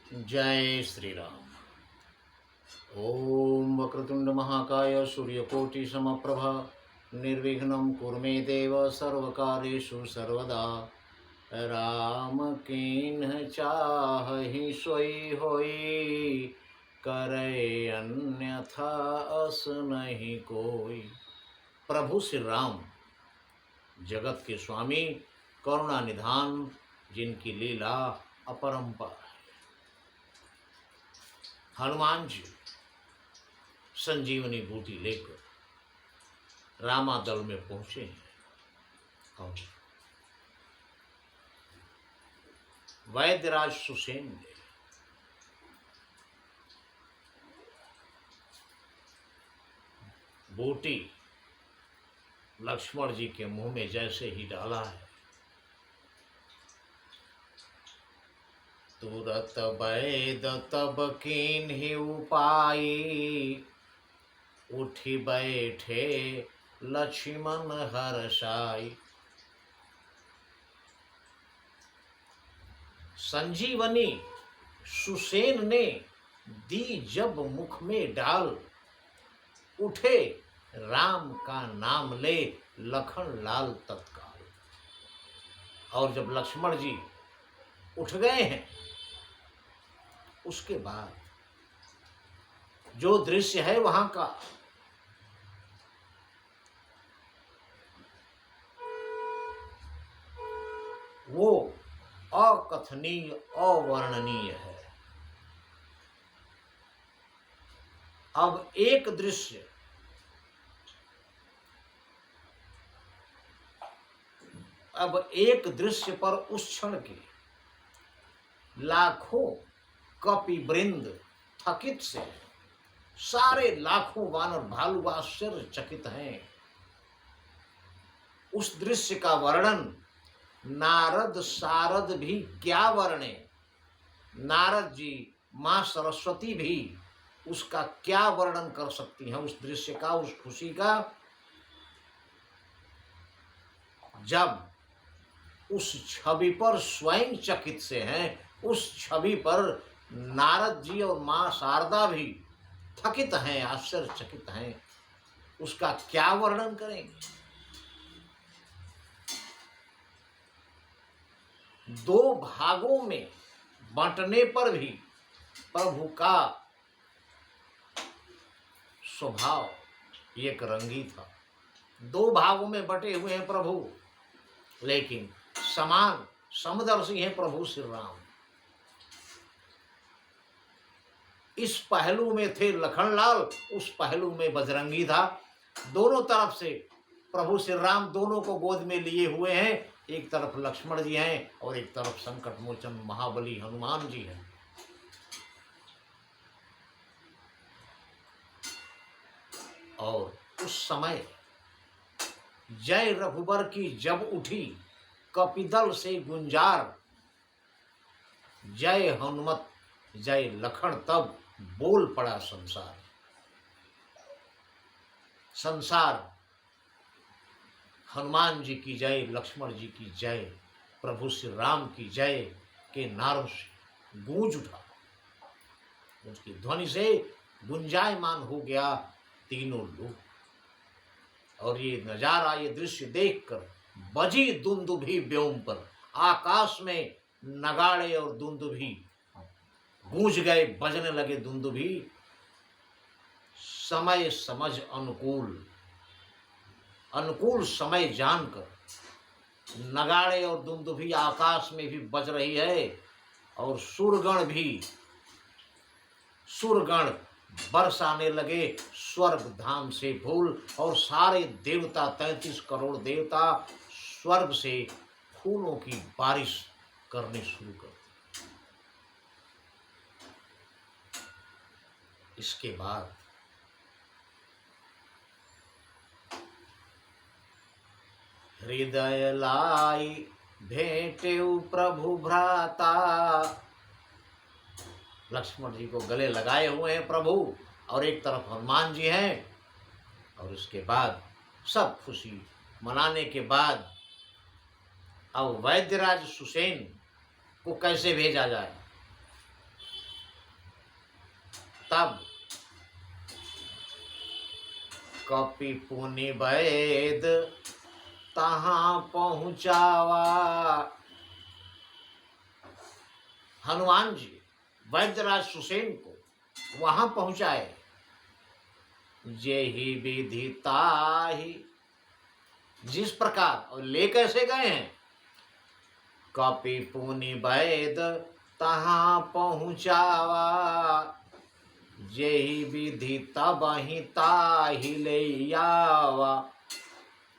जय श्री राम। ओम वक्रतुंड महाकाय सूर्यकोटि समप्रभा निर्विघ्नं कुरु मे देव सर्वकार्येषु सर्वदा। राम कीन्ह चाहि सोई होई, करे अन्यथा अस नहीं कोई। प्रभु श्री राम जगत के स्वामी, करुणा निधान, जिनकी लीला अपरंपार है। हनुमान जी संजीवनी बूटी लेकर रामादल में पहुंचे हैं और वैद्यराज सुसेन ने बूटी लक्ष्मण जी के मुंह में जैसे ही डाला है, तुरत वैद तब कीन्हि उपाई, उठी बैठे लक्ष्मण हर्षाई। संजीवनी सुसेन ने दी जब मुख में डाल, उठे राम का नाम ले लखन लाल तत्काल। और जब लक्ष्मण जी उठ गए हैं, उसके बाद जो दृश्य है वहां का, वो अकथनीय अवर्णनीय है। अब एक दृश्य पर उस क्षण के लाखों कपि वृंद थकित से, सारे लाखों वानर भालू आश्चर्यचकित हैं। उस दृश्य का वर्णन नारद सारद भी क्या वर्णे, नारद जी, मां सरस्वती भी उसका क्या वर्णन कर सकती हैं, उस दृश्य का, उस खुशी का। जब उस छवि पर स्वयं चकित से हैं, उस छवि पर नारद जी और मां शारदा भी थकित हैं, आश्चर्यचकित हैं, उसका क्या वर्णन करेंगे। दो भागों में बांटने पर भी प्रभु का स्वभाव एक रंगी था। दो भागों में बटे हुए हैं प्रभु, लेकिन समान समदर्शी हैं प्रभु श्री राम। इस पहलू में थे लखनलाल, उस पहलू में बजरंगी था। दोनों तरफ से प्रभु श्री राम दोनों को गोद में लिए हुए हैं। एक तरफ लक्ष्मण जी हैं और एक तरफ संकट मोचन महाबली हनुमान जी हैं। और उस समय जय रघुबर की जब उठी, कपिदल से गुंजार, जय हनुमत जय लखन, तब बोल पड़ा संसार। संसार हनुमान जी की जय, लक्ष्मण जी की जय, प्रभु श्री राम की जय के नारों से गूंज उठा। उसकी ध्वनि से गुंजायमान हो गया तीनों लोग। और ये नजारा, ये दृश्य देखकर बजी दुंदुभी व्योम पर, आकाश में नगाड़े और दुंदुभी गूंज गए, बजने लगे दुंदुभी। समय समझ अनुकूल समय जानकर नगाड़े और दुंदुभी आकाश में भी बज रही है। और सुरगण बरसाने लगे स्वर्ग धाम से फूल। और सारे देवता, 33 करोड़ देवता स्वर्ग से फूलों की बारिश करने शुरू कर दी। इसके बाद हृदय लाई भेंटेउ प्रभु भ्राता, लक्ष्मण जी को गले लगाए हुए हैं प्रभु, और एक तरफ हनुमान जी हैं। और उसके बाद सब खुशी मनाने के बाद अब वैद्यराज सुसेन को कैसे भेजा जाए। सब कपि पुनि वैद तहाँ पहुँचावा। हनुमान जी वैद्यराज सुसेन को वहां पहुंचाए। जेहि विधि ताहि, जिस प्रकार, और ले कैसे गए हैं, कपि पुनि वैद तहाँ पहुँचावा। जेहि विधि तबहि ताहि ले आवा।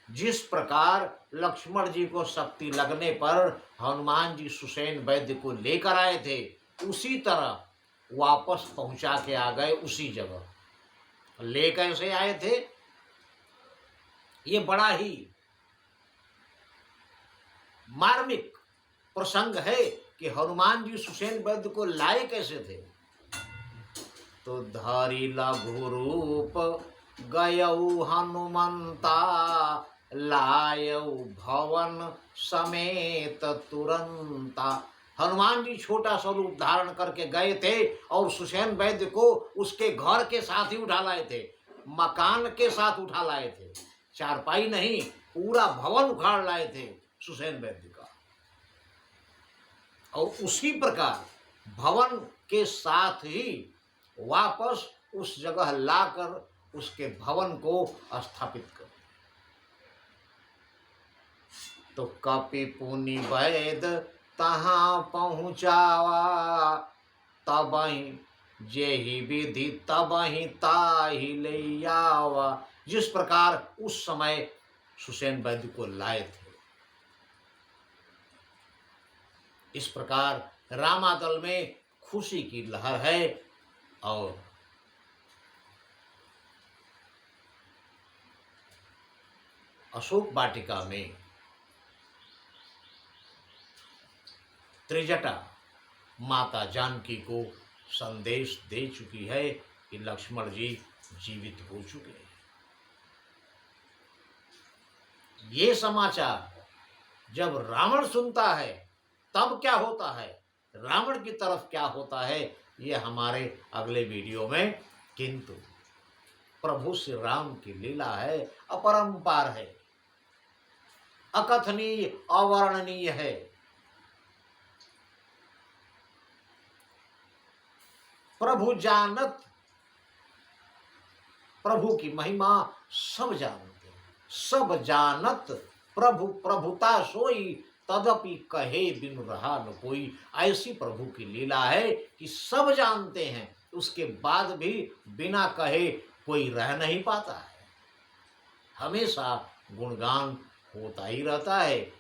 जिस प्रकार लक्ष्मण जी को शक्ति लगने पर हनुमान जी सुसेन वैद्य को लेकर आए थे, उसी तरह वापस पहुंचा के आ गए उसी जगह। ले कैसे आए थे, ये बड़ा ही मार्मिक प्रसंग है कि हनुमान जी सुसेन वैद्य को लाए कैसे थे। तो धरि लघु रूप गयऊ हनुमंता, लायऊ भवन समेत तुरंता। हनुमान जी छोटा सा रूप धारण करके गए थे और सुसेन वैद्य को उसके घर के साथ ही उठा लाए थे, मकान के साथ उठा लाए थे। चारपाई नहीं, पूरा भवन उखाड़ लाए थे सुसेन वैद्य का। और उसी प्रकार भवन के साथ ही वापस उस जगह लाकर उसके भवन को स्थापित कर। तो कपि पुनि वैद तहाँ पहुँचावा, तबहि जेहि विधि तबहि ताहि ले आवा। जिस प्रकार उस समय सुसेन वैद्य को लाए थे, इस प्रकार रामादल में खुशी की लहर है। और अशोक वाटिका में त्रिजटा माता जानकी को संदेश दे चुकी है कि लक्ष्मण जी जीवित हो चुके हैं। ये समाचार जब रावण सुनता है तब क्या होता है, रावण की तरफ क्या होता है, ये हमारे अगले वीडियो में। किंतु प्रभु श्री राम की लीला है, अपरंपार है, अकथनीय, अवर्णनीय है। प्रभु जानत, प्रभु की महिमा सब जानते हैं। सब जानत प्रभु प्रभुता सोई, तदपि कहे बिनु रहा न कोई। ऐसी प्रभु की लीला है कि सब जानते हैं, उसके बाद भी बिना कहे कोई रह नहीं पाता है। हमेशा गुणगान होता ही रहता है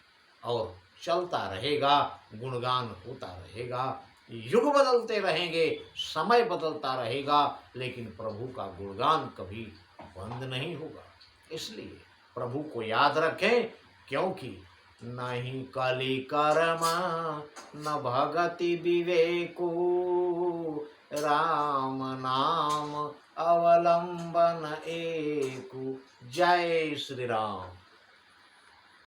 और चलता रहेगा, गुणगान होता रहेगा। युग बदलते रहेंगे, समय बदलता रहेगा, लेकिन प्रभु का गुणगान कभी बंद नहीं होगा। इसलिए प्रभु को याद रखें, क्योंकि नहीं कली कर्मा न भगति विवेको, राम नाम अवलंबन एकु। जय श्री राम।